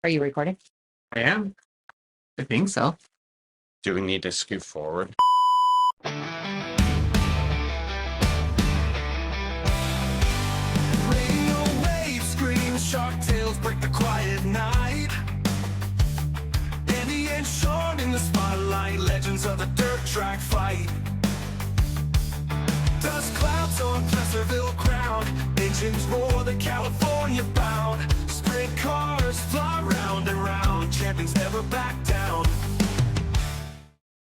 Are you recording? I am. I think so. Do we need to scoot forward? Radio waves scream, shark tales break the quiet night. Danny and Sean in the spotlight, legends of the dirt track fight. Dust clouds on Placerville crown, engines roar, the California bound. Sprint cars fly round and round, champions never back down.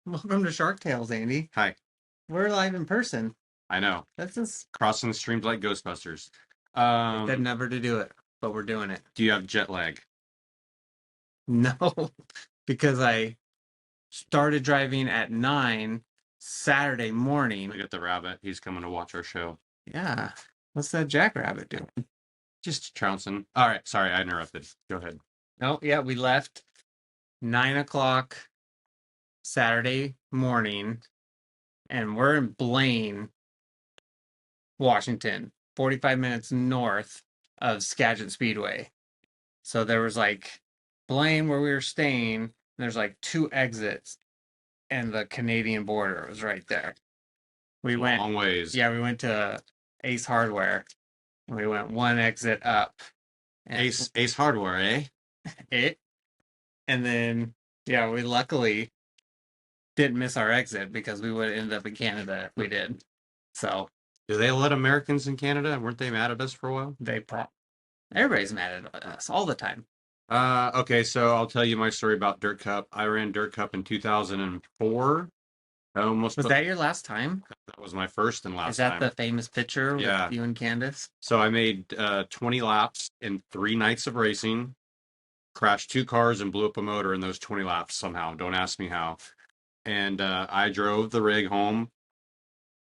Welcome to Shark Tales, Andy. Hi. We're live in person. I know. That's just Crossing the streams like Ghostbusters. said never to do it, but we're doing it. Do you have jet lag? No, because I started driving at 9 Saturday morning. Look at the rabbit. He's coming to watch our show. Yeah. What's that jackrabbit doing? Just trouncing. All right. Sorry, I interrupted. Go ahead. Oh, yeah, we left 9 o'clock Saturday morning, and we're in Blaine, Washington, 45 minutes north of Skagit Speedway. So there was like Blaine where we were staying, there's like 2 exits, and the Canadian border was right there. We went long ways. Yeah, we went to Ace Hardware, and we went 1 exit up. And Ace Hardware, eh? And then, yeah, we luckily didn't miss our exit because we would have ended up in Canada if we did. So Do they let Americans in Canada? Weren't they mad at us for a while? everybody's mad at us all the time. Okay, so I'll tell you my story about Dirt Cup. I ran Dirt Cup in 2004. Was that your last time? That was my first and last Is that time. the famous picture Yeah. with you and Candace? So I made 20 laps in 3 nights of racing, crashed 2 cars and blew up a motor in those 20 laps somehow. Don't ask me how. And I drove the rig home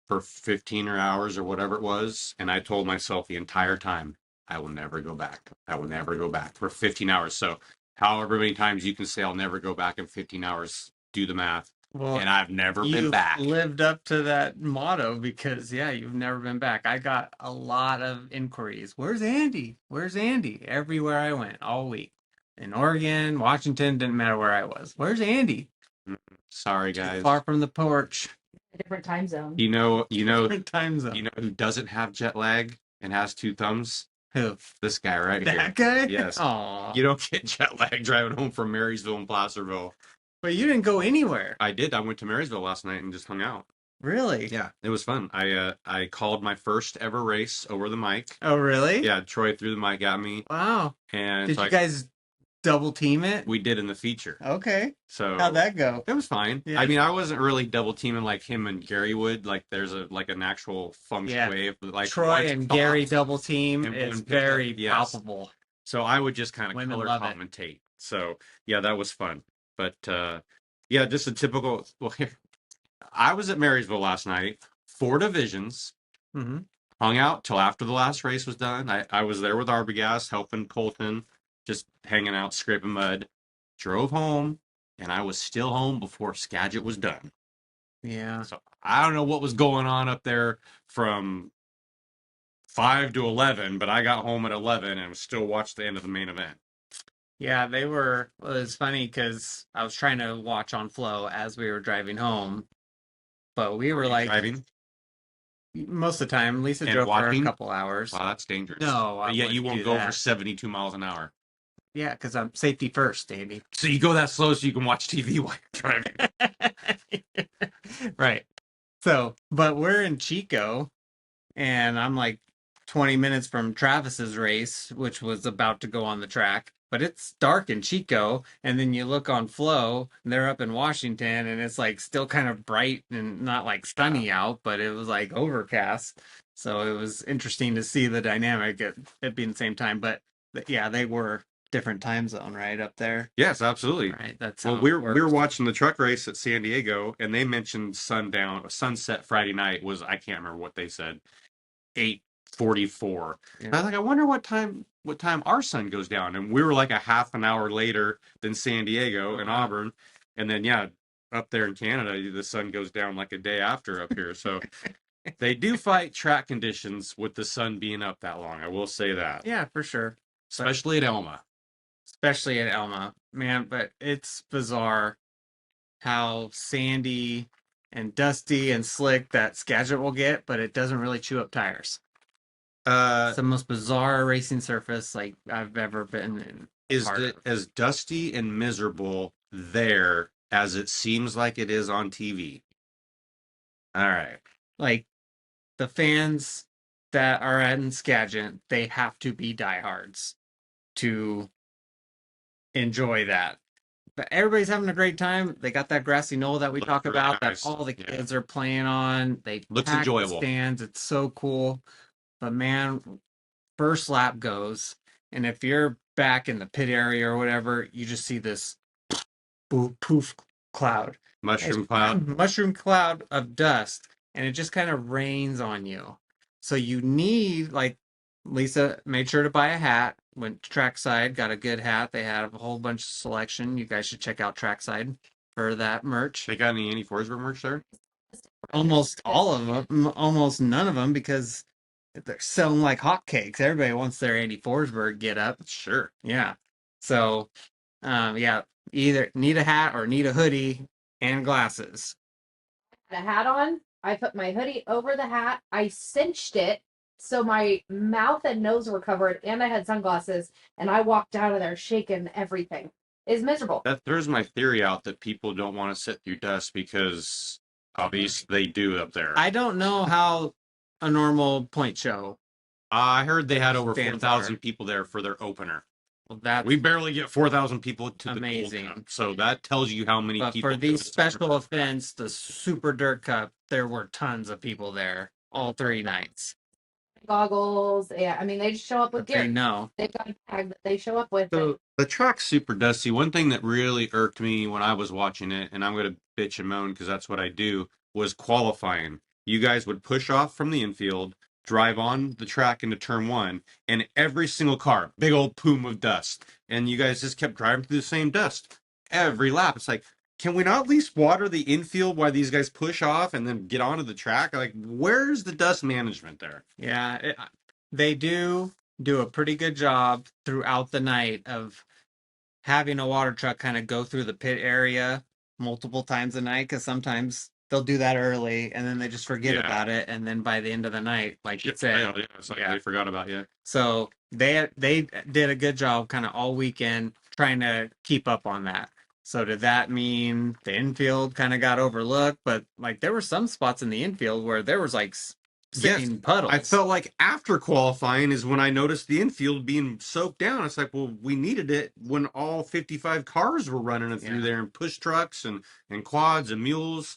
for 15 hours or whatever it was. And I told myself the entire time, I will never go back. I will never go back for 15 hours. So however many times you can say I'll never go back in 15 hours, do the math. Well, and I've never been back. Lived up to that motto because, yeah, you've never been back. I got a lot of inquiries. Where's Andy? Where's Andy? Everywhere I went all week. In Oregon, Washington, didn't matter where I was. Where's Andy? Sorry, guys. Far from the porch. A different time zone. You know, Different time zone. you know who doesn't have jet lag and has 2 thumbs? Who? This guy right here. That guy? Yes. Aw. You don't get jet lag driving home from Marysville and Placerville. But you didn't go anywhere. I did. I went to Marysville last night and just hung out. Really? Yeah, it was fun. I called my first ever race over the mic. Oh, really? Yeah, Troy threw the mic at me. Wow. And Did so you guys double team it? we did in the feature. Okay. So How'd that go? it was fine. Yeah. I mean, I wasn't really double teaming like him and Gary would. Like, there's an actual feng shui. Yeah. Like Troy and Gary double team and is one picked very up. Yes. palpable. So I would just kind of Women color love it. commentate. So yeah, that was fun. But yeah, just a typical. Well, I was at Marysville last night. 4 divisions. Mm-hmm. Hung out till after the last race was done. I was there with Arbogast, helping Colton, just hanging out, scraping mud. Drove home, and I was still home before Skagit was done. Yeah. So I don't know what was going on up there from 5 to 11, but I got home at 11 and still watched the end of the main event. Yeah, they were. Well, it was funny because I was trying to watch on Flow as we were driving home, but we were like Driving? most of the time. Lisa And drove for a walking? couple hours. Wow, that's dangerous. No, I But yet you wouldn't won't do go that. for 72 miles an hour. Yeah, because I'm safety first, Andy. So you go that slow so you can watch TV while you're driving. Right. So, but we're in Chico, and I'm like 20 minutes from Travis's race, which was about to go on the track. But it's dark in Chico, and then you look on Flow, and they're up in Washington, and it's like still kind of bright and not like sunny out, but it was like overcast. So it was interesting to see the dynamic at being the same time. But yeah, they were different time zone, right, up there. Yes, absolutely. Right. That's Well, how we it were works. watching the truck race at San Diego, and they mentioned sunset Friday night was, I can't remember what they said, 8:44. Yeah. I was like, I wonder what time our sun goes down, and we were like a half an hour later than San Diego and Auburn, and then yeah, up there in Canada, the sun goes down like a day after up here. So they do fight track conditions with the sun being up that long. I will say that, Yeah, for sure. especially at Elma. especially at Elma, man. But it's bizarre how sandy and dusty and slick that Skagit will get, but it doesn't really chew up tires. It's the most bizarre racing surface like I've ever been in Is part it of. as dusty and miserable there as it seems like it is on TV? All right. Like the fans that are in Skagit, they have to be diehards to enjoy that. But everybody's having a great time. They got that grassy knoll that we Looks talk really about that nice. all the Yeah. kids are playing on. They Looks pack the enjoyable. stands. It's so cool. But man, first lap goes, and if you're back in the pit area or whatever, you just see this poof cloud. It's Mushroom cloud. mushroom cloud of dust, and it just kind of rains on you. So you need, like, Lisa made sure to buy a hat. Went to Trackside, got a good hat. They had a whole bunch of selection. You guys should check out Trackside for that merch. They got any Andy Forsberg merch there? Almost all of them, almost none of them, because they're selling like hotcakes. Everybody wants their Andy Forsberg get up. Sure. Yeah. So, yeah, either need a hat or need a hoodie and glasses. The hat on. I put my hoodie over the hat. I cinched it so my mouth and nose were covered, and I had sunglasses. And I walked out of there shaking everything. It's miserable. That throws my theory out that people don't want to sit through dust because obviously they do up there. I don't know how a normal point show. I heard they had over Fans 4,000 are. people there for their opener. Well, that's We barely get 4,000 people to amazing. the Gold Cup, so that tells you how many but people. for these special events, the Super Dirt Cup, there were tons of people there all 3 nights. Goggles. Yeah, I mean, they just show up with But they gear. know. They've got a tag that they show up with. So the track's super dusty. One thing that really irked me when I was watching it, and I'm going to bitch and moan because that's what I do, was qualifying. You guys would push off from the infield, drive on the track into turn one, and every single car, big old plume of dust. And you guys just kept driving through the same dust every lap. It's like, can we not at least water the infield while these guys push off and then get onto the track? Like, where's the dust management there? Yeah, they do a pretty good job throughout the night of having a water truck kind of go through the pit area multiple times a night, because sometimes they'll do that early and then they just forget about it, and then by the end of the night, like you said, It's like they forgot about you. so they did a good job kind of all weekend trying to keep up on that. So did that mean the infield kind of got overlooked? But like there were some spots in the infield where there was like sitting puddles. I felt like after qualifying is when I noticed the infield being soaked down. It's like, well, we needed it when all 55 cars were running it through there, and push trucks and quads and mules.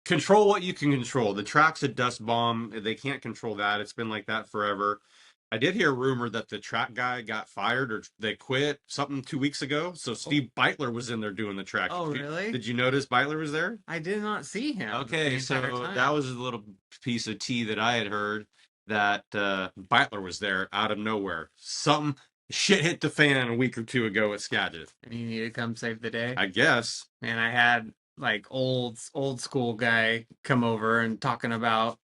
Control what you can control. The track's a dust bomb. They can't control that. It's been like that forever. I did hear a rumor that the track guy got fired or they quit something 2 weeks ago. So Steve Beitler was in there doing the track. Oh, really? Did you notice Beitler was there? I did not see him. Okay, so that was a little piece of tea that I had heard, that Beitler was there out of nowhere. Something shit hit the fan a week or two ago at Skagit. And he needed to come save the day. I guess. And I had like old school guy come over and talking about,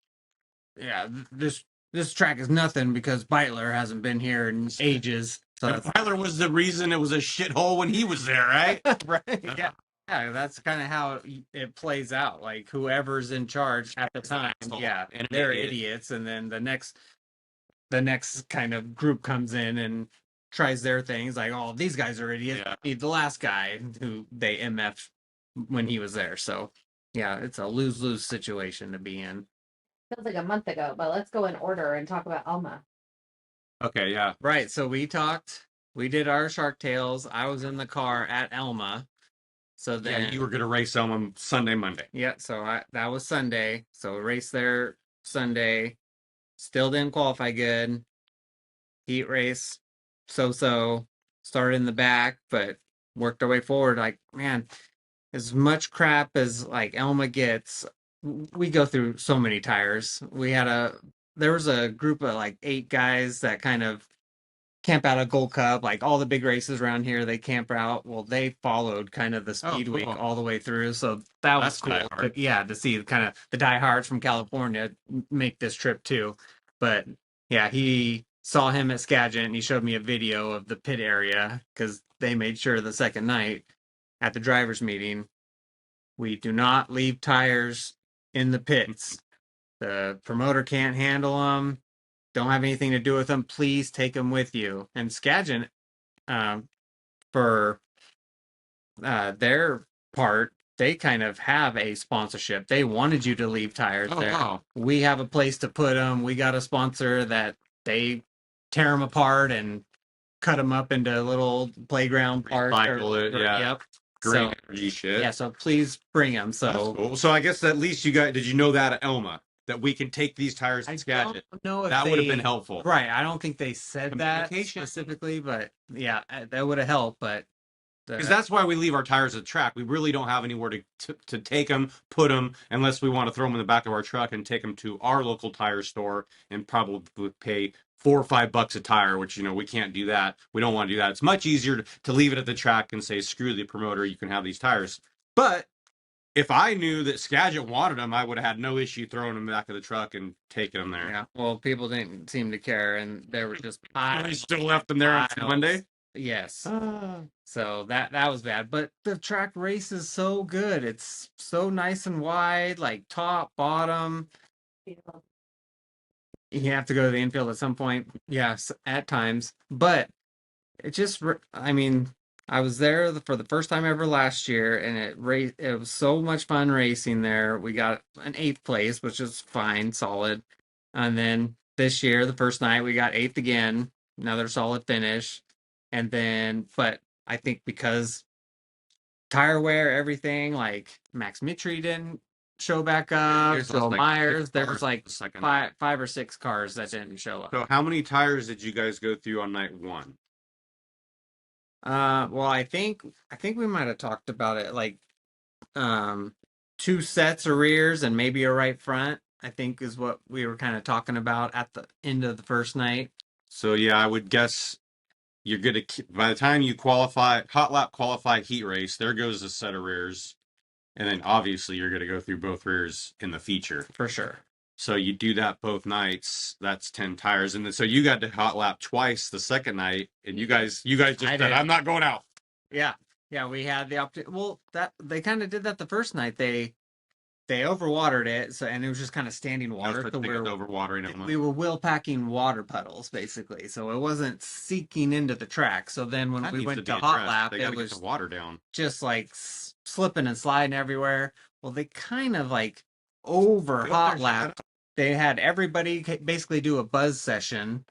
yeah, this track is nothing because Beitler hasn't been here in ages. So And Beitler was the reason it was a shithole when he was there, right? right? Yeah. Yeah, that's kind of how it plays out. Like whoever's in charge at the time, yeah, And they're idiots, and then the next kind of group comes in and tries their things. Like, oh, these guys are idiots. Yeah. Need the last guy who they MF when he was there. So, yeah, it's a lose-lose situation to be in. Feels like a month ago, but let's go in order and talk about Elma. Okay, yeah. Right. So we did our Shark Tales. I was in the car at Elma. So then Yeah, you were gonna race on Sunday, Monday. Yeah, so that was Sunday. So race there Sunday. Still didn't qualify good. Heat race, so. Started in the back, but worked our way forward. Like, man, as much crap as like Elma gets, we go through so many tires. There was a group of like 8 guys that kind of camp out of Gold Cup, like all the big races around here, they camp out. Well, they followed kind of the speed week cool. all the way through. So that was cool. To see kind of the diehards from California make this trip too. But yeah, he saw him at Skagit, and he showed me a video of the pit area because they made sure the second night at the drivers' meeting we do not leave tires in the pits. The promoter can't handle them. Don't have anything to do with them. Please take them with you. And Skagit, um, for their part, they kind of have a sponsorship. They wanted you to leave tires Oh, there. wow. We have a place to put them. We got a sponsor that they tear them apart and cut them up into little playground parts. Recycle it, yeah. Yep. Green So energy shit. yeah, so please bring them. That's So cool. So I guess at least you guys, did you know that at Elma? That we can take these tires I to Skagit? don't know if That would have they- been helpful. Right. I don't think they said that Communication. specifically, but yeah, that would have helped. But Because that's why we leave our tires at the track. We really don't have anywhere to take them, put them, unless we want to throw them in the back of our truck and take them to our local tire store and probably pay $4 or $5 a tire, which, you know, we can't do that. We don't want to do that. It's much easier to leave it at the track and say, screw the promoter, you can have these tires. But if I knew that Skagit wanted them, I would have had no issue throwing them back of the truck and taking them there. yeah. Well, people didn't seem to care, and there were just I still left them there on piles. Monday. Yes. So that was bad. But the track race is so good. It's so nice and wide, like top, bottom. You have to go to the infield at some point. Yes, at times. But it just, I mean, I was there for the first time ever last year, and it was so much fun racing there. We got an eighth place, which is fine, solid. And then this year, the first night, we got eighth again, another solid finish. And then, but I think because tire wear, everything, like Max Mitri didn't show back up, There's Phil like Myers, 6 there cars was like the second. five or six cars that didn't show up. So how many tires did you guys go through on night one? Well, I think we might have talked about it, like um 2 sets of rears and maybe a right front, I think is what we were kind of talking about at the end of the first night. So yeah, I would guess you're gonna by the time you qualify, hot lap qualify heat race, there goes a set of rears, and then obviously you're gonna go through both rears in the feature. For sure. So you do that both nights. That's 10 tires, and then so you got to hot lap twice the second night, and you guys just I said, did. "I'm not going out." Yeah. Yeah, we had the opportunity. Well, that they kind of did that the first night. They overwatered it, so and it was just kind of standing water. That's So what overwatering it. we were will packing water puddles basically, so it wasn't seeking into the track. So then when That we needs went be to hot addressed. lap, They it gotta was get the water down. just like slipping and sliding everywhere. Well, they kind of like over hot lap. They had everybody basically do a buzz session.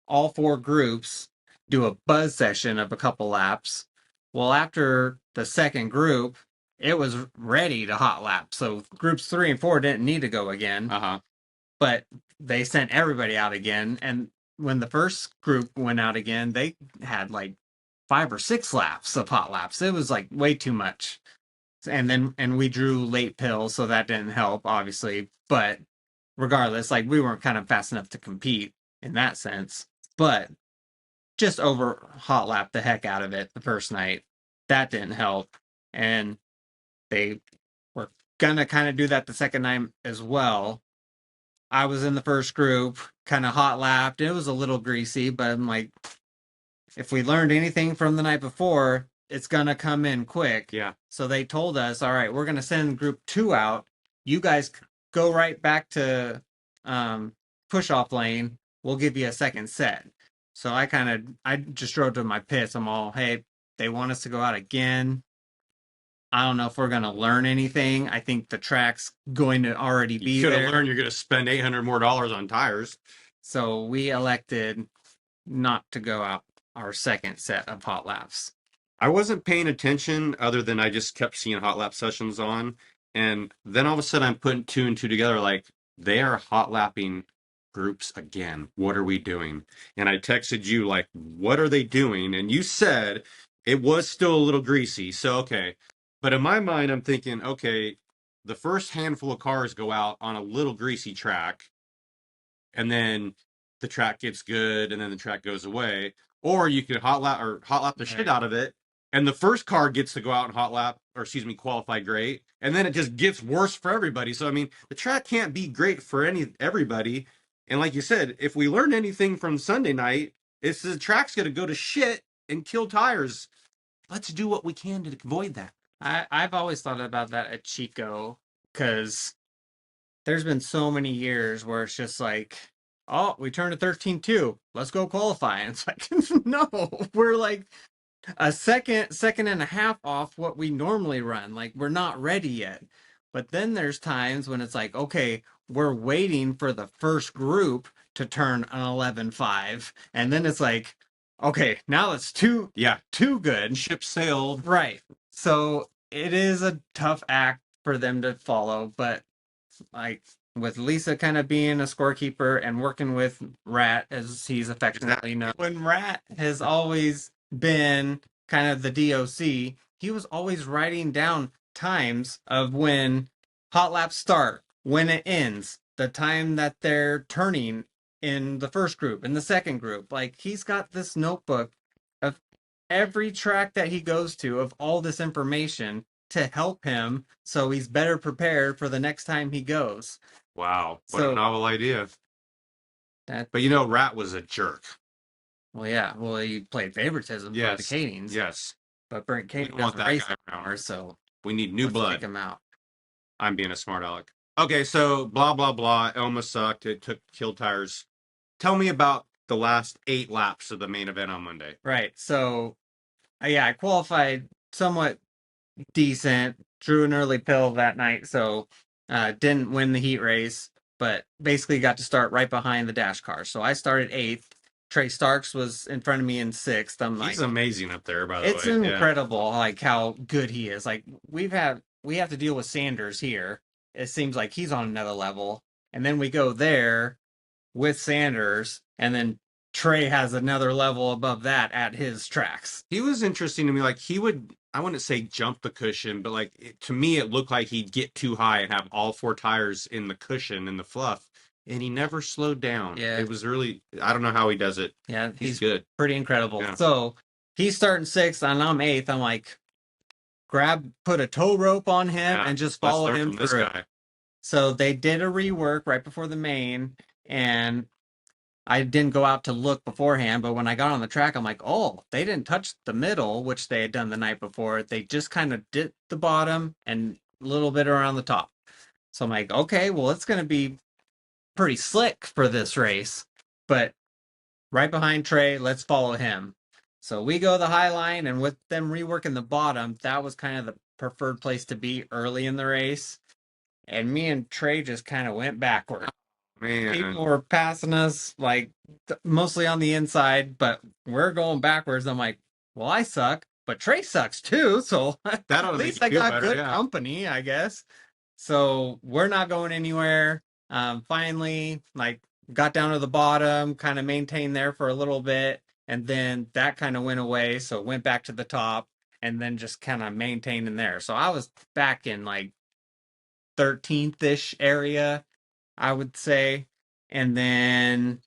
All 4 groups do a buzz session of a couple laps. Well, after the second group, it was ready to hot lap. So groups 3 and 4 didn't need to go again, but they sent everybody out again. And when the first group went out again, they had like 5 or 6 laps of hot laps. It was like way too much. And we drew late pills, so that didn't help, obviously. But regardless, like we weren't kind of fast enough to compete in that sense. But just over hot lap the heck out of it the first night. That didn't help. And they were gonna kind of do that the second night as well. I was in the first group, kind of hot lapped. It was a little greasy, but I'm like, if we learned anything from the night before, it's gonna come in quick. Yeah. So they told us, all right, we're gonna send group 2 out. You guys go right back to push off lane. We'll give you a second set. So I just drove to my pits. I'm all, hey, they want us to go out again. I don't know if we're gonna learn anything. I think the track's going to already be You should there. have learned you're gonna spend $800 more on tires. So we elected not to go out our second set of hot laps. I wasn't paying attention other than I just kept seeing hot lap sessions on. And then all of a sudden I'm putting 2 and 2 together like they are hot lapping groups again. What are we doing? And I texted you like, what are they doing? And you said it was still a little greasy. So, okay. But in my mind, I'm thinking, okay, the first handful of cars go out on a little greasy track. And then the track gets good and then the track goes away. Or you could hot lap the shit out of it. And the first car gets to go out and qualify great. And then it just gets worse for everybody. So, I mean, the track can't be great for everybody. And like you said, if we learn anything from Sunday night, it's the track's going to go to shit and kill tires. Let's do what we can to avoid that. I've always thought about that at Chico because there's been so many years where it's just like, oh, we turned to 13-2. Let's go qualify. And it's like, no, we're like second and a half off what we normally run. Like we're not ready yet. But then there's times when it's like, okay, we're waiting for the first group to turn an 11-5. And then it's like, okay, now it's too good. Ship sailed. Right. So it is a tough act for them to follow, but like with Lisa kind of being a scorekeeper and working with Rat, as he's affectionately known. When Rat has always been kind of the DOC, he was always writing down times of when hot laps start, when it ends, the time that they're turning in the first group, in the second group. Like he's got this notebook of every track that he goes to of all this information to help him so he's better prepared for the next time he goes. Wow, what a novel idea. That, but Rat was a jerk. Well, yeah. Well, he played favoritism for the Catings. Yes. But Brent Kading want doesn't that race guy anymore, so we need new blood. Take him out. I'm being a smart aleck. Okay, so blah, blah, blah. Elma sucked. It killed tires. Tell me about the last 8 laps of the main event on Monday. Right. So, yeah, I qualified somewhat decent. Drew an early pill that night, so didn't win the heat race, but basically got to start right behind the dash car. So I started 8th. Trey Starks was in front of me in 6th. He's amazing up there, by the way. It's incredible, like how good he is. Like we have to deal with Sanders here. It seems like he's on another level, and then we go there with Sanders, and then Trey has another level above that at his tracks. He was interesting to me. Like he would, I wouldn't say jump the cushion, but like to me, it looked like he'd get too high and have all 4 tires in the cushion and the fluff, and he never slowed down. Yeah, it was really, I don't know how he does it. Yeah, he's good, pretty incredible. Yeah. So he's starting 6th, and I'm 8th. I'm like, put a tow rope on him and just follow him through. This guy. So they did a rework right before the main, and I didn't go out to look beforehand, but when I got on the track, I'm like, oh, they didn't touch the middle, which they had done the night before. They just kind of did the bottom and a little bit around the top. So I'm like, okay, well, it's going to be pretty slick for this race. But right behind Trey, let's follow him. So we go the high line, and with them reworking the bottom, that was kind of the preferred place to be early in the race. And me and Trey just kind of went backward. Man. People were passing us like mostly on the inside, but we're going backwards. I'm like, well, I suck, but Trey sucks too. So at least I got good company, I guess. So we're not going anywhere. Finally, like got down to the bottom, kind of maintained there for a little bit, and then that kind of went away. So went back to the top, and then just kind of maintained in there. So I was back in like 13th-ish area, I would say. And then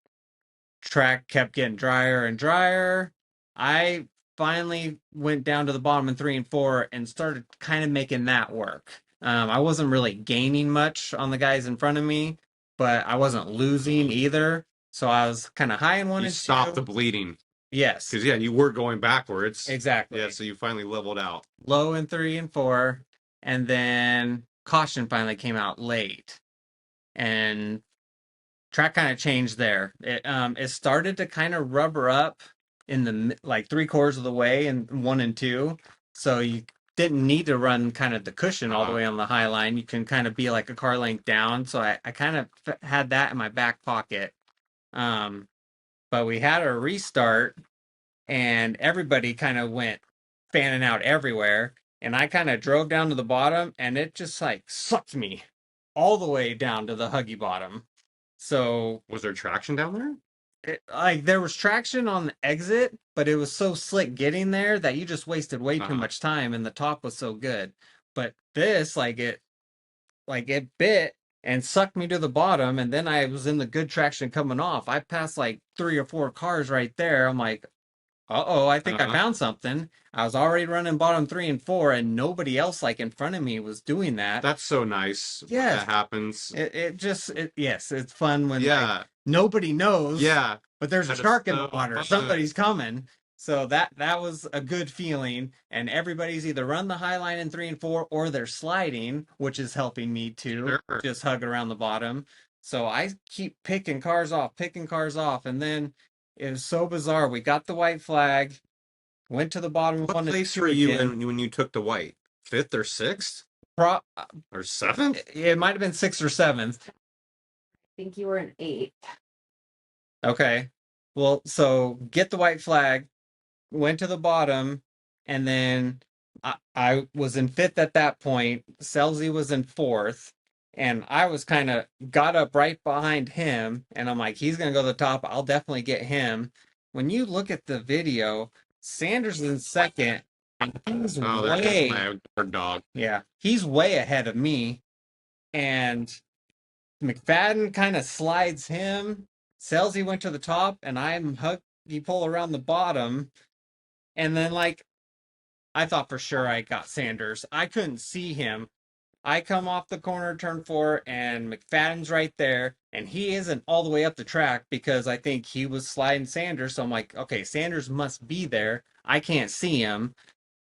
track kept getting drier and drier. I finally went down to the bottom in 3 and 4 and started kind of making that work. I wasn't really gaining much on the guys in front of me, but I wasn't losing either. So I was kind of high in 1 and 2. You stopped the bleeding. Yes. Because, you were going backwards. Exactly. Yeah, so you finally leveled out. Low in 3 and 4. And then caution finally came out late. And track kind of changed there. It started to kind of rubber up in the like 3/4 of the way in 1 and 2. So you didn't need to run kind of the cushion all the way on the high line. You can kind of be like a car length down. So I kind of had that in my back pocket. But we had a restart, and everybody kind of went fanning out everywhere. And I kind of drove down to the bottom, and it just like sucked me all the way down to the huggy bottom. So was there traction down there? Like there was traction on the exit, but it was so slick getting there that you just wasted way too much time, and the top was so good. But this, it bit and sucked me to the bottom, and then I was in the good traction coming off. I passed like 3 or 4 cars right there. I'm like, uh-oh, I think I found something. I was already running bottom 3 and 4, and nobody else like in front of me was doing that. That's so nice. Yes. That happens. Yes, it's fun when nobody knows. Yeah. But there's a That is shark in the so water. fun. Somebody's coming. So that was a good feeling. And everybody's either run the high line in 3 and 4 or they're sliding, which is helping me too. Sure. Just hugging around the bottom. So I keep picking cars off. And then it was so bizarre. We got the white flag, went to the bottom of What one and place two were you again. in when you took the white? 5th or 6th Pro- or 7th? it might have been 6th or 7th. I think you were an 8. Okay. Well, so get the white flag, went to the bottom, and then I was in 5th at that point. Selzy was in 4th, and I was kind of got up right behind him, and I'm like, he's gonna go to the top. I'll definitely get him. When you look at the video, Sanders is in 2nd, and he's Oh, there's way, my bird dog. yeah, he's way ahead of me, and McFadden kind of slides him. Selzy went to the top, and I'm huggy pull around the bottom. And then, like, I thought for sure I got Sanders. I couldn't see him. I come off the corner, turn 4, and McFadden's right there. And he isn't all the way up the track because I think he was sliding Sanders. So I'm like, okay, Sanders must be there. I can't see him,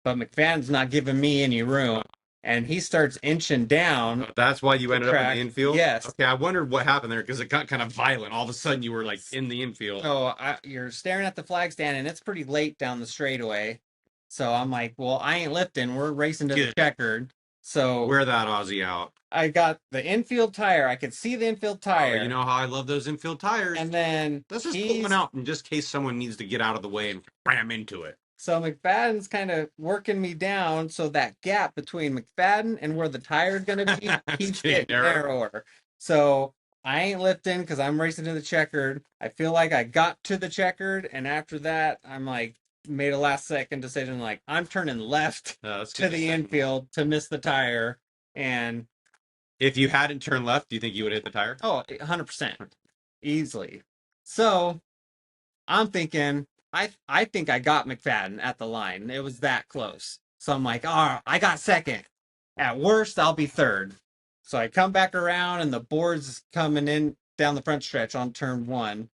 but McFadden's not giving me any room. And he starts inching down. That's why you ended up in track. the infield? Yes. Okay, I wondered what happened there because it got kind of violent. All of a sudden, you were like in the infield. So you're staring at the flag stand, and it's pretty late down the straightaway. So I'm like, well, I ain't lifting. We're racing to the Good. checkered. So Wear that Aussie out. I got the infield tire. I could see the infield tire. Oh, you know how I love those infield tires. And then Let's just pull one out in just case someone needs to get out of the way and ram into it. So McFadden's kind of working me down, so that gap between McFadden and where the tire is going to be keeps getting narrower. So I ain't lifting because I'm racing to the checkered. I feel like I got to the checkered, and after that, I'm like, made a last second decision, like, I'm turning left to the infield to miss the tire. And if you hadn't turned left, do you think you would hit the tire? Oh, 100%. Easily. So I'm thinking, I think I got McFadden at the line. It was that close. So I'm like, oh, I got 2nd. At worst, I'll be 3rd. So I come back around and the board's coming in down the front stretch on turn 1.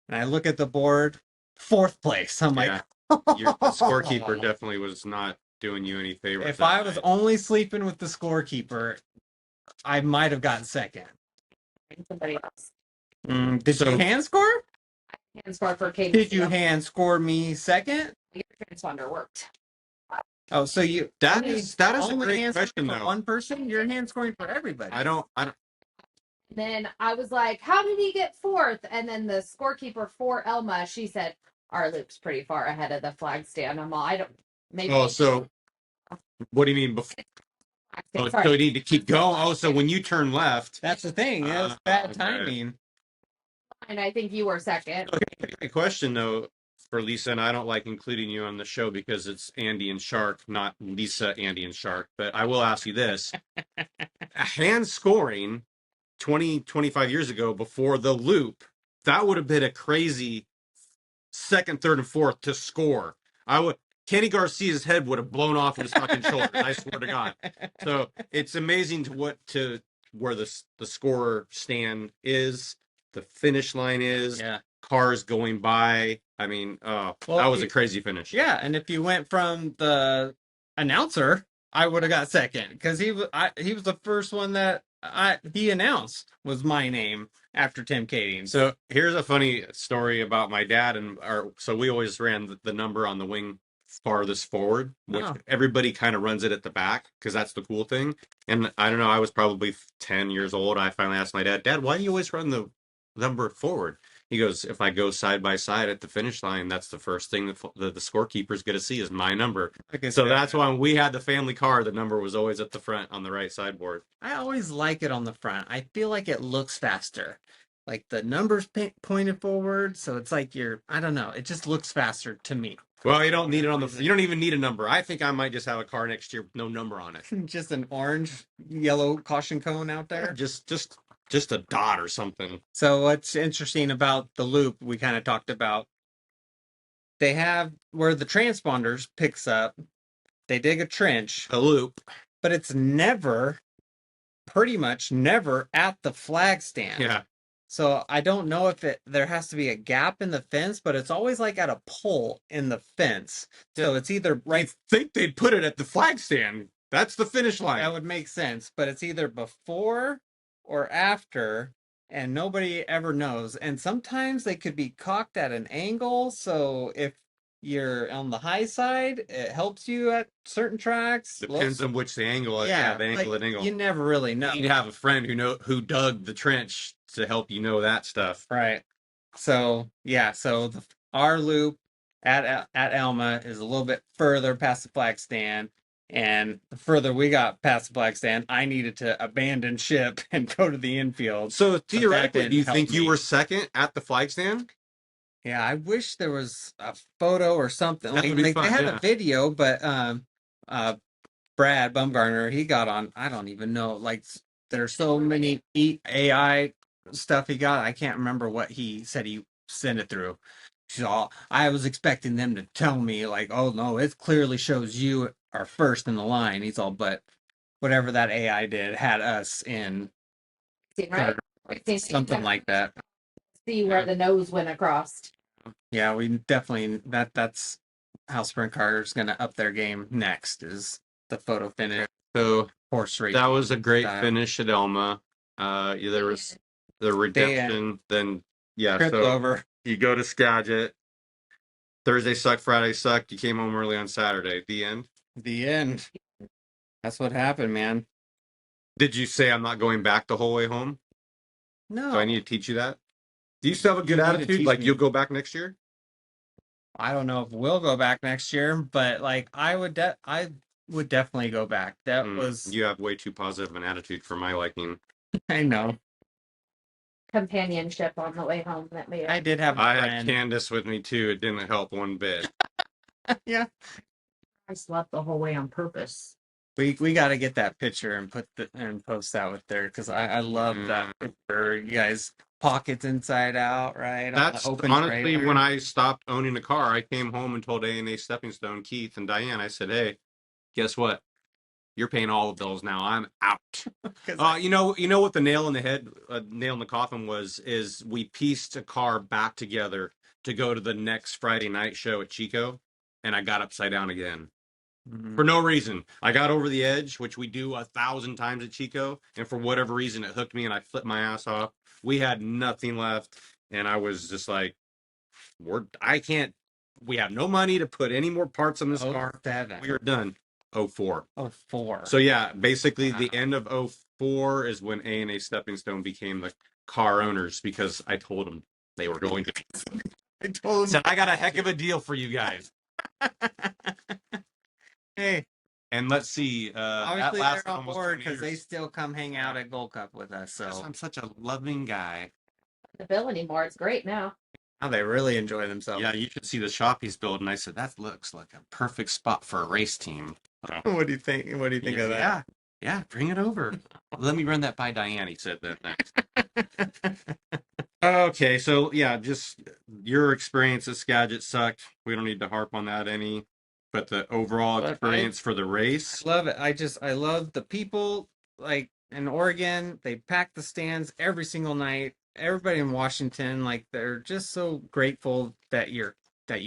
And I look at the board, 4th place. I'm like, your scorekeeper definitely was not doing you any favors. If I was only sleeping with the scorekeeper, I might have gotten 2nd. Somebody else. Did you hand score? Hand score for Katie. Did you hand score me 2nd? Your transponder worked. Oh, so you that is a only great hand question for though. one person? You're hand scoring for everybody. I don't. Then I was like, "How did he get 4th?" And then the scorekeeper for Elma, she said, "Our loop's pretty far ahead of the flag stand." I'm all, I don't. Maybe. Oh, so what do you mean before? Oh, so you need to keep going. Oh, so when you turn left, that's the thing. It was bad timing. And I think you were 2nd. Okay, a question though for Lisa, and I don't like including you on the show because it's Andy and Shark, not Lisa, Andy, and Shark. But I will ask you this: hand scoring 25 years ago before the loop, that would have been a crazy 2nd, 3rd, and 4th to score. Kenny Garcia's head would have blown off his fucking shoulders. I swear to God. So it's amazing to where the score stand is, the finish line is, cars going by. I mean, that was a crazy finish. Yeah, and if you went from the announcer, I would have got 2nd because he was the first one that he announced was my name after Tim Kading. So here's a funny story about my dad so we always ran the number on the wing farthest forward, which everybody kind of runs it at the back because that's the cool thing. And I don't know, I was probably 10 years old. I finally asked my dad, why do you always run the number forward? He goes, if I go side by side at the finish line, that's the first thing that the scorekeeper's going to see is my number. So that's why when we had the family car, the number was always at the front on the right sideboard. I always like it on the front. I feel like it looks faster. Like the numbers pointed forward, so it's like I don't know, it just looks faster to me. Well, you don't need it you don't even need a number. I think I might just have a car next year with no number on it. Just an orange, yellow caution cone out there. Just a dot or something. So what's interesting about the loop we kind of talked about, they have where the transponders picks up, they dig a trench. A loop. But it's pretty much never at the flag stand. Yeah. So I don't know if there has to be a gap in the fence, but it's always like at a pole in the fence. Yeah. So it's either I think they'd put it at the flag stand. That's the finish line. that would make sense, but it's either before or after, and nobody ever knows. And sometimes they could be cocked at an angle, so if you're on the high side, it helps you at certain tracks. Depends on which the angle. Yeah, the angle like, and angle. you never really know. You'd have a friend who dug the trench to help you know that stuff. Right. So yeah, so our loop at Elma is a little bit further past the flag stand, and the further we got past the flag stand, I needed to abandon ship and go to the infield. So But that theoretically, do you didn't help think you me. were second at the flag stand? Yeah, I wish there was a photo or something. That would be They fun, had yeah. a video, but uh Brad Bumgarner, he got on, I don't even know, like there's so many AI stuff he got. I can't remember what he said he sent it through. So I was expecting them to tell me like, oh no, it clearly shows you are first in the line. He's all, but whatever that AI did had us in Right? something like that. See where the nose went across. Yeah, we definitely that's how sprint cars gonna up their game next is the photo finish So horse race. that was a great style. finish at Elma. There was the redemption. Then yeah, Trip so over. you go to Skagit. Thursday sucked, Friday sucked. You came home early on Saturday. The end. The end. That's what happened, man. Did you say I'm not going back the whole way home? No, Do I need to teach you that? Do you still have a good You need to attitude? teach Like me. you'll go back next year? I don't know if we'll go back next year, but like I would definitely go back. That was You have way too positive an attitude for my liking. I know. Companionship on the way home that made I it. did have a I had friend. Candace with me too. It didn't help one bit. Yeah. I slept the whole way on purpose. We got to get that picture and post that with there because I love that picture. You guys pockets inside out, right? That's on the open honestly trailer. when I stopped owning a car. I came home and told A&A Stepping Stone, Keith and Diane. I said, "Hey, guess what? You're paying all the bills now. I'm out." You know what the nail in the head, nail in the coffin was is we pieced a car back together to go to the next Friday night show at Chico, and I got upside down again. Mhm. For no reason. I got over the edge, which we do 1,000 times at Chico, and for whatever reason, it hooked me, and I flipped my ass off. We had nothing left, and I was just like, I can't. We have no money to put any more parts on this car. 07. We are done. 04. 04. So yeah, basically Wow. the end of 04 is when A&A Stepping Stone became the car owners because I told them they were going to. I told him. Said I got a heck of a deal for you guys. Hey, And let's see. obviously that lasted they're on almost board 20 because they years. still come hang out at Gold Cup with us. Because So I'm such a loving guy. The bill anymore. It's great now. now they really enjoy themselves. Yeah, you should see the shop he's building. I said that looks like a perfect spot for a race team. What do you think? What do you think of that? Yeah, bring it over. Let me run that by Diane. He said that next. Okay, so yeah, just your experience at Skagit sucked. We don't need to harp on that any, but the overall But experience for the race. I love it. I love the people like in Oregon. They pack the stands every single night. Everybody in Washington, like they're just so grateful that you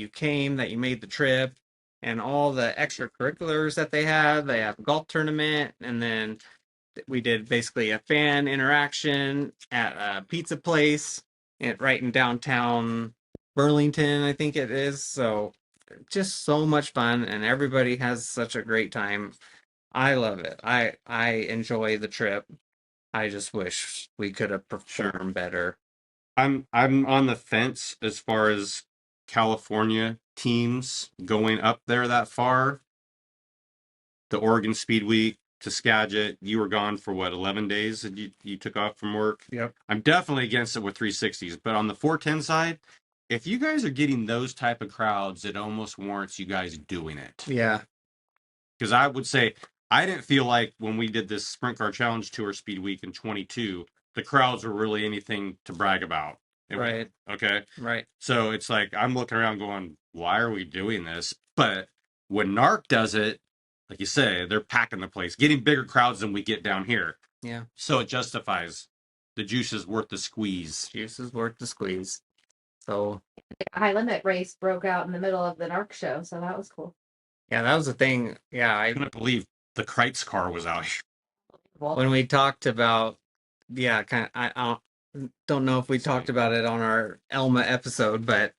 came, that you made the trip, and all the extracurriculars that they have. They have a golf tournament, and then we did basically a fan interaction at a pizza place right in downtown Burlington, I think it is. So just so much fun, and everybody has such a great time. I love it. I enjoy the trip. I just wish we could have performed better. I'm on the fence as far as California teams going up there that far. The Oregon Speed Week to Skagit, you were gone for what, 11 days that you took off from work? Yep. I'm definitely against it with 360s, but on the 410 side, if you guys are getting those type of crowds, it almost warrants you guys doing it. Yeah. Because I would say I didn't feel like when we did this Sprint Car Challenge Tour Speed Week in 22, the crowds were really anything to brag about. Right. Okay. Right. So it's like I'm looking around going, why are we doing this? But when NARC does it, like you say, they're packing the place, getting bigger crowds than we get down here. Yeah. So it justifies the juice is worth the squeeze. Juice is worth the squeeze. So High limit race broke out in the middle of the NARC show, so that was cool. yeah, that was the thing. Yeah, I couldn't believe the Kreitz car was out here. when we talked about, yeah, kind of, I don't know if we talked about it on our Elma episode, but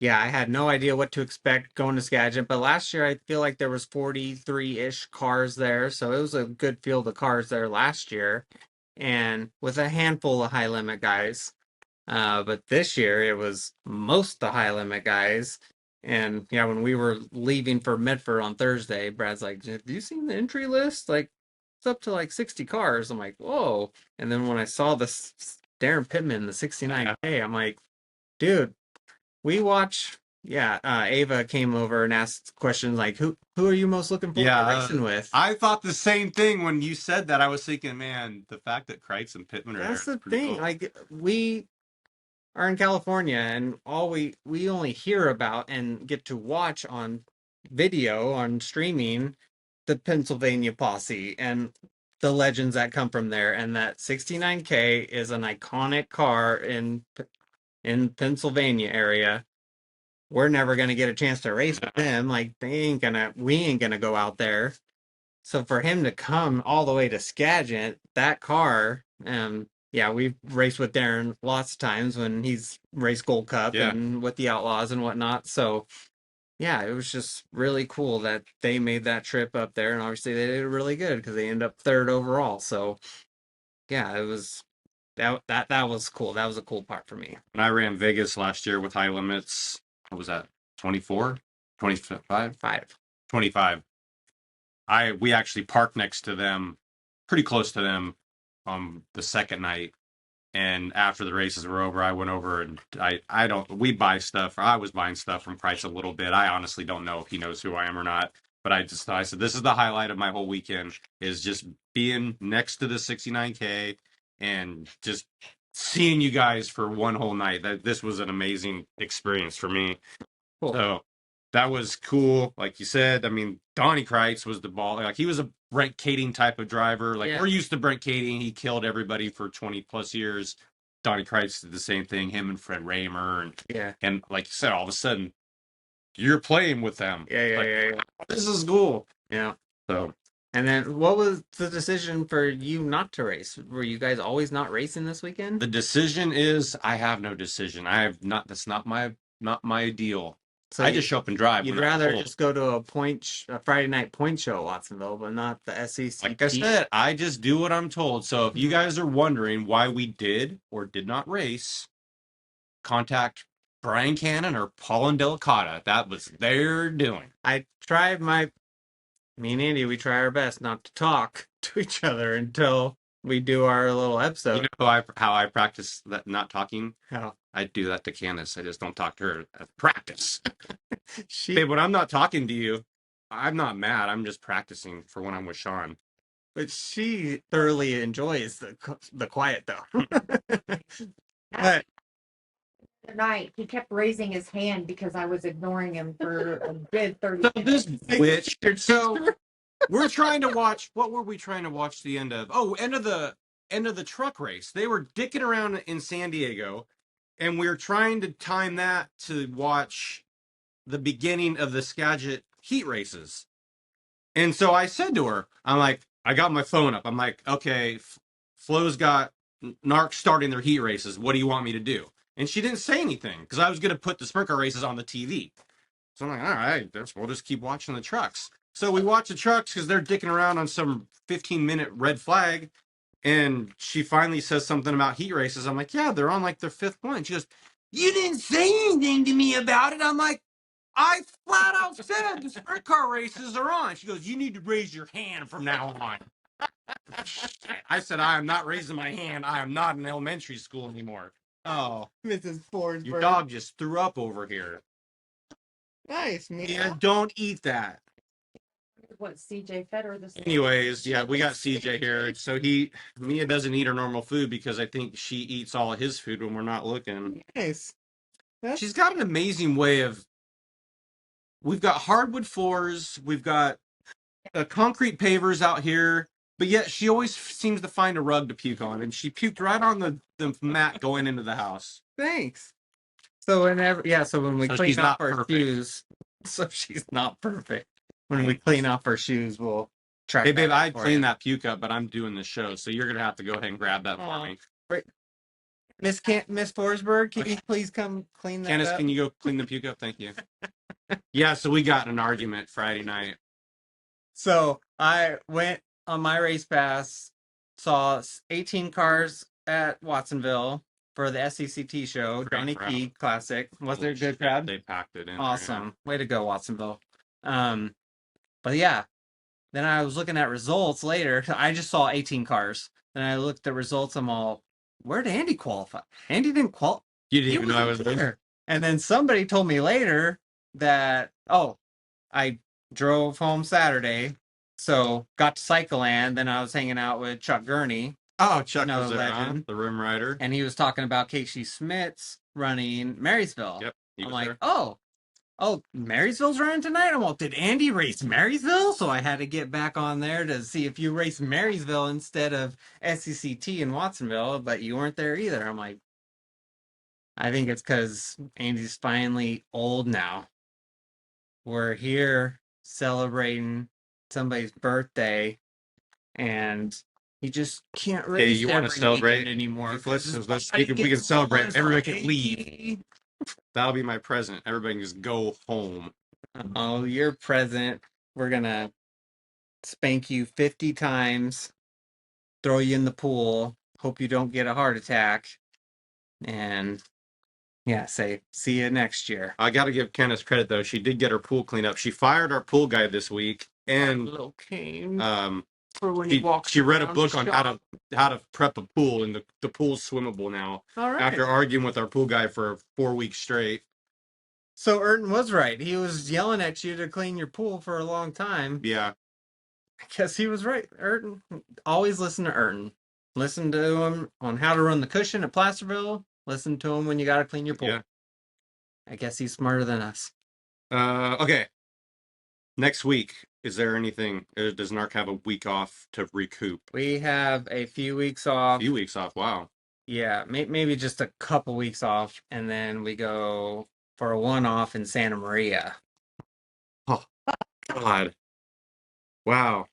yeah, I had no idea what to expect going to Skagit. But last year, I feel like there was 43-ish cars there, so it was a good field of cars there last year, and with a handful of high limit guys. But this year it was most the high limit guys. And yeah, when we were leaving for Medford on Thursday, Brad's like, "Have you seen the entry list? Like, it's up to like 60 cars." I'm like, "Whoa!" And then when I saw this Darren Pittman, the 69K, I'm like, "Dude, we watch." Yeah, Ava came over and asked questions like, "Who are you most looking forward to racing with?" I thought the same thing when you said that. I was thinking, man, the fact that Kreitz and Pittman are That's there the is pretty thing. cool. Like, we are in California, and all we only hear about and get to watch on video on streaming the Pennsylvania posse and the legends that come from there, and that 69K is an iconic car in Pennsylvania area. We're never going to get a chance to race with them. Like, we ain't gonna go out there. So for him to come all the way to Skagit, that car, yeah, we've raced with Darren lots of times when he's raced Gold Cup Yeah. and with the Outlaws and whatnot. So yeah, it was just really cool that they made that trip up there, and obviously they did really good because they ended up third overall. So yeah, it was that was cool. That was a cool part for me. When I ran Vegas last year with high limits, what was that? 24? 25? 25. We actually parked next to them, pretty close to them, the second night. And after the races were over, I went over and we buy stuff. Or I was buying stuff from Price a little bit. I honestly don't know if he knows who I am or not. But I said, this is the highlight of my whole weekend is just being next to the 69K and just seeing you guys for one whole night. This was an amazing experience for me. Cool. So that was cool. Like you said, I mean, Donnie Kreitz was the ball. Like he was a Brent Kading type of driver. Like Yeah. we're used to Brent Kading. He killed everybody for 20 plus years. Donnie Kreitz did the same thing. Him and Fred Raymer. And like you said, all of a sudden you're playing with them. Yeah. This is cool. Yeah. So, and then what was the decision for you not to race? Were you guys always not racing this weekend? the decision is I have no decision. I have not. That's not my deal. So I just show up and drive. You'd when I'm rather told. just go to a Friday night point show at Watsonville, but not the SEC. Like I said, I just do what I'm told. So if you guys are wondering why we did or did not race, contact Brian Cannon or Paul and Delicata. That was their doing. Me and Andy, we try our best not to talk to each other until we do our little episode. You know how I practice that not talking? How? I do that to Candace. I just don't talk to her at practice. She, Babe, when I'm not talking to you, I'm not mad. I'm just practicing for when I'm with Sean. but she thoroughly enjoys the quiet though. But Night he kept raising his hand because I was ignoring him for a good 30 So minutes. this witch. So we're trying to watch. What were we trying to watch? The end of? Oh, end of the truck race. They were dicking around in San Diego, and we were trying to time that to watch the beginning of the Skagit heat races. And so I said to her, I'm like, I got my phone up. I'm like, okay, Flo's got NARC starting their heat races. What do you want me to do? And she didn't say anything because I was going to put the sprint car races on the TV. So I'm like, all right, we'll just keep watching the trucks. So we watch the trucks because they're dicking around on some 15-minute red flag. And she finally says something about heat races. I'm like, yeah, they're on like their fifth one. She goes, you didn't say anything to me about it. I'm like, I flat out said the sprint car races are on. She goes, you need to raise your hand from now on. I said, I am not raising my hand. I am not in elementary school anymore. Oh, Mrs. Forsberg. your dog just threw up over here. Nice, Mia. Yeah, don't eat that. What CJ fed her this? Anyways, yeah, we got CJ here. So Mia doesn't eat her normal food because I think she eats all of his food when we're not looking. Nice. She's got an amazing way of. We've got hardwood floors. We've got concrete pavers out here. But yet she always seems to find a rug to puke on, and she puked right on the mat going into the house. Thanks. So so when we So clean she's off not our perfect. shoes, so she's not perfect. When we clean off our shoes, we'll track Hey, that babe, down I'd for clean you. that puke up, but I'm doing the show, so you're gonna have to go ahead and grab that for Aw. me. Right. Miss Forsberg, can you please come clean that Candace, up? can you go clean the puke up? Thank you. Yeah, so we got in an argument Friday night. So I went on my race pass, saw 18 cars at Watsonville for the SCCT show, Great Johnny crowd. Key Classic. Was there a Holy good shit, crowd? They packed it in. Awesome. Way to go, Watsonville. But yeah, then I was looking at results later. I just saw 18 cars. Then I looked at results. I'm all, where did Andy qualify? Andy didn't qualify. You didn't He even know I was wasn't there. there. And then somebody told me later that, I drove home Saturday, so got to Cycleland. Then I was hanging out with Chuck Gurney, Oh, Chuck another was there, huh? legend, The Rim Rider. and he was talking about Casey Smith's running Marysville. Yep, he I'm was like, there. Marysville's running tonight? I'm like, did Andy race Marysville? So I had to get back on there to see if you raced Marysville instead of SCCT in Watsonville, but you weren't there either. I'm like, I think it's because Andy's finally old now. We're here celebrating somebody's birthday, and he just can't Hey, race you want to every celebrate? weekend anymore. We can celebrate. Everybody can leave. That'll be my present. Everybody can just go home. Oh, your present. We're gonna spank you 50 times, throw you in the pool, hope you don't get a heart attack, and yeah, say see you next year. I got to give Candace credit though. She did get her pool cleaned up. She fired our pool guy this week, and Little cane um, for when he walks she read a around book on shop. how to prep a pool, and the pool's swimmable now. All right. After arguing with our pool guy for 4 weeks straight. So Urton was right. He was yelling at you to clean your pool for a long time. Yeah, I guess he was right. Urton. Always listen to Urton. Listen to him on how to run the cushion at Placerville. Listen to him when you got to clean your pool. yeah. I guess he's smarter than us. Okay. Next week, is there anything? Does Narc have a week off to recoup? We have a few weeks A off. few weeks off. Wow. Yeah, maybe just a couple weeks off, and then we go for a one-off in Santa Maria. Oh God. Wow.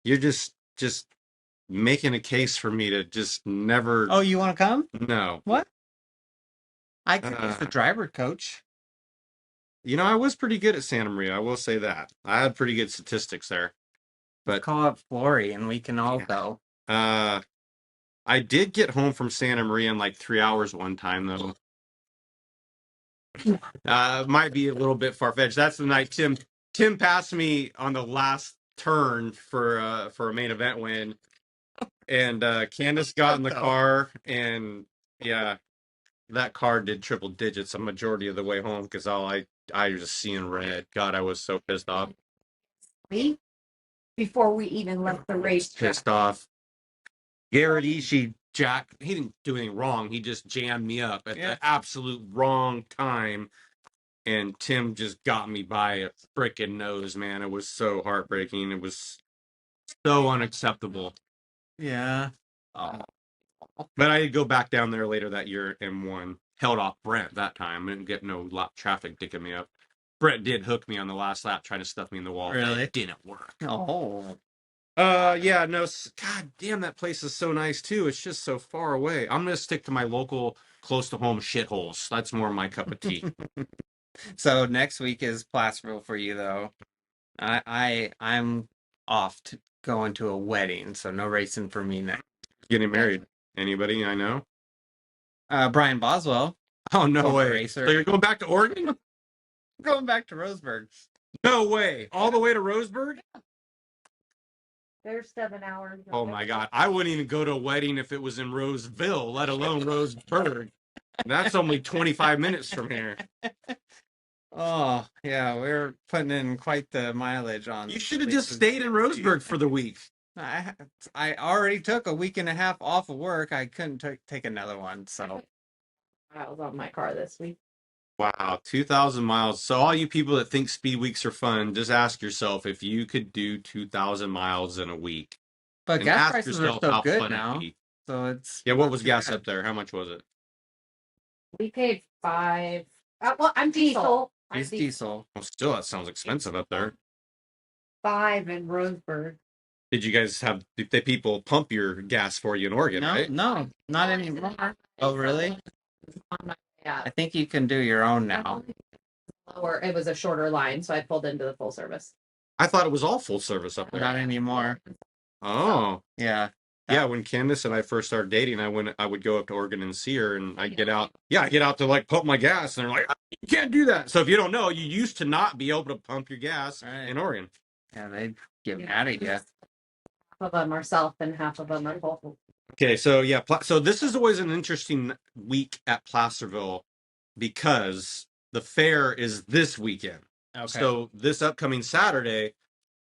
You're just making a case for me to just never. Oh, you want to come? No. What? I could be the driver coach. You know, I was pretty good at Santa Maria. I will say that. I had pretty good statistics there. But Call up Flory, and we can all yeah. go. I did get home from Santa Maria in like 3 hours one time though. Might be a little bit far-fetched. That's the night Tim passed me on the last turn for a main event win. And Candace got in the car, and yeah, that car did triple digits a majority of the way home because I was just seeing red. God, I was so pissed off. Before we even left the race track. Pissed off. Garrett Ishii, he didn't do anything wrong. He just jammed me up at the absolute wrong time. And Tim just got me by a freaking nose, man. It was so heartbreaking. It was so unacceptable. Yeah. But I did go back down there later that year and won. Held off Brent that time. Didn't get no traffic dicking me up. Brent did hook me on the last lap, trying to stuff me in the wall. Really? It didn't work. Oh. Yeah, no. God damn, that place is so nice too. It's just so far away. I'm gonna stick to my local, close to home shitholes. That's more my cup of tea. So next week is Placerville for you, though. I'm off to going to a wedding, so no racing for me next. Getting married. Anybody I know? Brian Boswell. Oh, no Former way. racer. So you're going back to Oregon? Going back to Roseburg. No way. All the way to Roseburg? There's 7 hours. Oh my God. I wouldn't even go to a wedding if it was in Roseville, let alone Roseburg. That's only 25 minutes from here. Oh, yeah, we're putting in quite the mileage on. You should have just stayed in Roseburg for the week. I already took a week and a half off of work. I couldn't take another one, so. I was on my car this week. Wow, 2,000 miles. So all you people that think speed weeks are fun, just ask yourself if you could do 2,000 miles in a week. But And gas ask prices are yourself so how good fun it'd now, be. so it's Yeah, what not was too gas bad. up there? How much was it? We paid 5. Well, I'm Diesel. diesel. I'm It's diesel. Well, still, that sounds expensive up there. 5 in Roseburg. Did you guys have, did the people pump your gas for you in Oregon, No, right? no, not anymore. Oh, really? Yeah. I think you can do your own now. Or it was a shorter line, so I pulled into the full service. I thought it was all full service up there. Not anymore. Oh. Yeah. Yeah, when Candace and I first started dating, I would go up to Oregon and see her, and I'd get out. Yeah, I get out to like pump my gas, and they're like, "Ah, you can't do that." So if you don't know, you used to not be able to pump your gas Right. in Oregon. Yeah, they get mad at you. Half of them are self and half of them are full. Okay, so yeah, so this is always an interesting week at Placerville because the fair is this weekend. Okay. So this upcoming Saturday,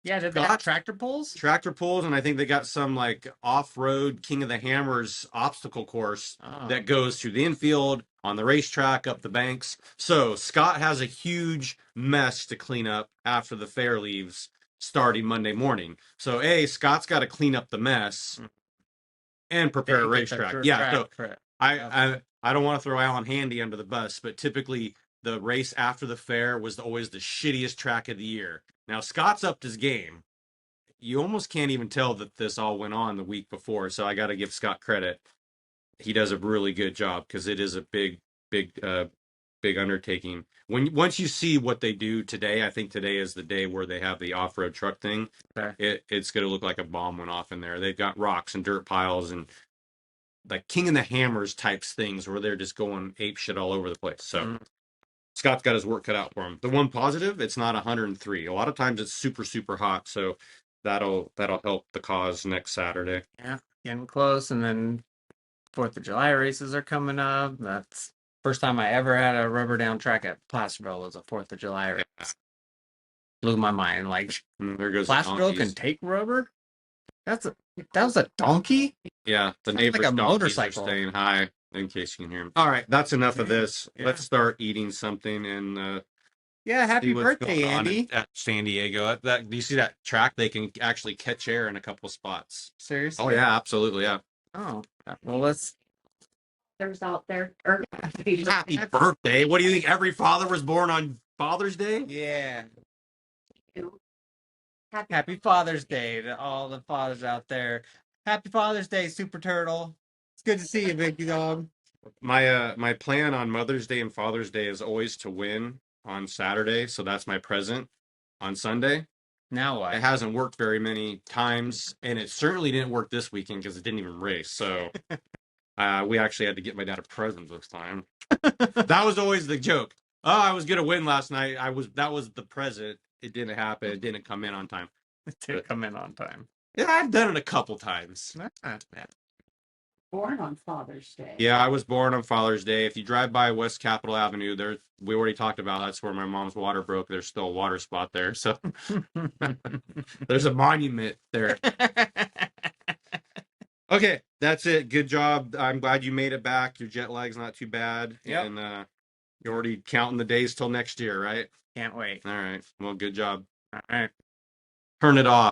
Yeah, did they have tractor pulls? tractor pulls, and I think they got some like off-road King of the Hammers obstacle course that goes through the infield, on the racetrack, up the banks. So Scott has a huge mess to clean up after the fair leaves starting Monday morning. So Scott's got to clean up the mess and prepare a racetrack. Yeah, so I don't want to throw Alan Handy under the bus, but typically the race after the fair was always the shittiest track of the year. Now Scott's upped his game. You almost can't even tell that this all went on the week before, so I got to give Scott credit. He does a really good job because it is a big undertaking. Once you see what they do today, I think today is the day where they have the off-road truck thing. Okay. It's going to look like a bomb went off in there. They've got rocks and dirt piles and like King of the Hammers types things where they're just going ape shit all over the place. So Scott's got his work cut out for him. The one positive, it's not 103. A lot of times it's super hot, so that'll help the cause next Saturday. Yeah, getting close, and then 4th of July races are coming up. That's first time I ever had a rubber down track at Placerville was a 4th of July race. Yeah. Blew my mind. Like there goes Placerville can take rubber. That was a donkey. Yeah, the neighbor's like a motorcycle. Are staying high in case you can hear them. All right, that's enough of this. Yeah. Let's start eating something and yeah, happy birthday, Andy. At San Diego. Do you see that track? They can actually catch air in a couple spots. Seriously? Oh yeah, absolutely, yeah. Oh, well, let's. There's out there. Happy birthday! What do you think? Every father was born on Father's Day? Yeah. Happy Father's Day to all the fathers out there. Happy Father's Day, Super Turtle. It's good to see you, big dog. My plan on Mother's Day and Father's Day is always to win on Saturday, so that's my present on Sunday. Now what? It hasn't worked very many times, and it certainly didn't work this weekend because it didn't even race. So we actually had to get my dad a present this time. That was always the joke. Oh, I was gonna win last night. That was the present. It didn't happen. It didn't come in on time. It didn't come in on time. Yeah, I've done it a couple times. Born on Father's Day. Yeah, I was born on Father's Day. If you drive by West Capitol Avenue, we already talked about that's where my mom's water broke. There's still a water spot there. So there's a monument there. Okay, that's it. Good job. I'm glad you made it back. Your jet lag's not too bad. Yep. And you're already counting the days till next year, right? Can't wait. All right. Well, good job. All right. Turn it off.